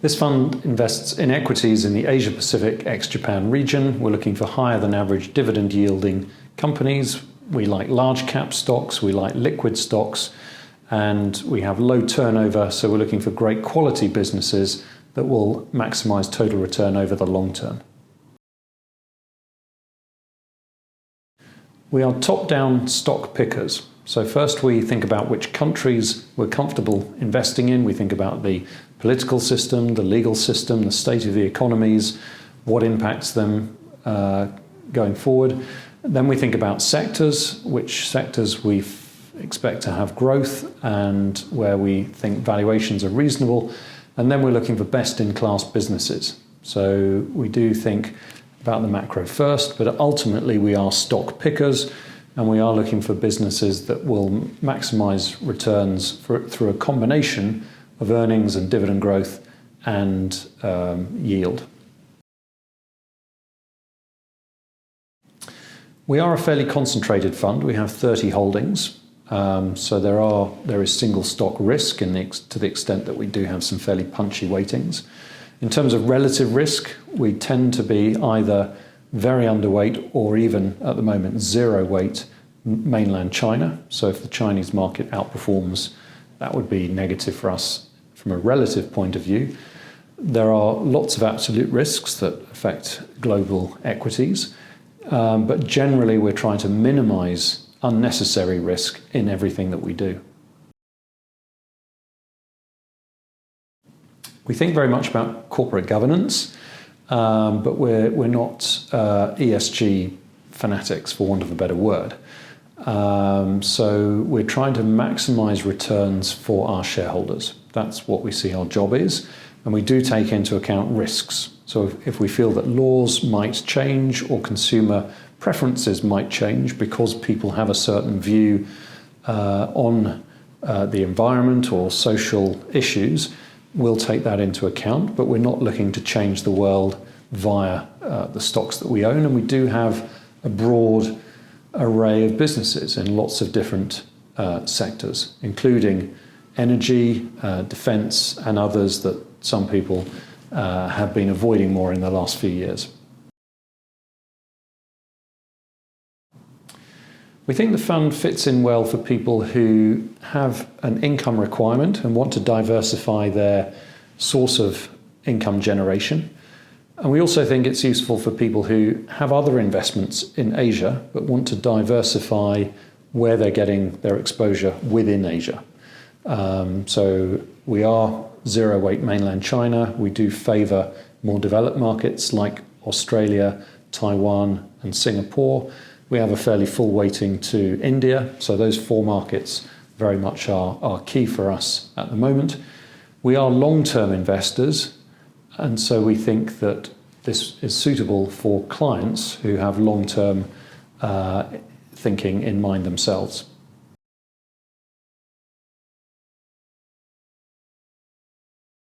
This fund invests in equities in the Asia-Pacific ex-Japan region. We're looking for higher than average dividend yielding companies. We like large cap stocks, we like liquid stocks, and we have low turnover, so we're looking for great quality businesses that will maximize total return over the long term. We are top-down stock pickers. So first we think about which countries we're comfortable investing in. We think about the political system, the legal system, the state of the economies, what impacts them going forward. Then we think about sectors, which sectors we expect to have growth and where we think valuations are reasonable. And then we're looking for best-in-class businesses. So we do think about the macro first, but ultimately we are stock pickers, and we are looking for businesses that will maximize returns through a combination of earnings and dividend growth and yield. We are a fairly concentrated fund. We have 30 holdings, so there is single stock risk to the extent that we do have some fairly punchy weightings. In terms of relative risk, we tend to be either very underweight or even at the moment zero weight mainland China. So if the Chinese market outperforms, that would be negative for us from a relative point of view. There are lots of absolute risks that affect global equities, but generally we're trying to minimize unnecessary risk in everything that we do. We think very much about corporate governance, but we're not ESG fanatics, for want of a better word. So we're trying to maximize returns for our shareholders. That's what we see our job is, and we do take into account risks. So if we feel that laws might change or consumer preferences might change because people have a certain view on the environment or social issues, we'll take that into account, but we're not looking to change the world via the stocks that we own, and we do have a broad array of businesses in lots of different sectors, including energy, defence, and others that some people have been avoiding more in the last few years. We think the fund fits in well for people who have an income requirement and want to diversify their source of income generation. And we also think it's useful for people who have other investments in Asia but want to diversify where they're getting their exposure within Asia. So we are zero weight mainland China. We do favour more developed markets like Australia, Taiwan and Singapore. We have a fairly full weighting to India, so those four markets very much are key for us at the moment. We are long-term investors, and so we think that this is suitable for clients who have long-term thinking in mind themselves.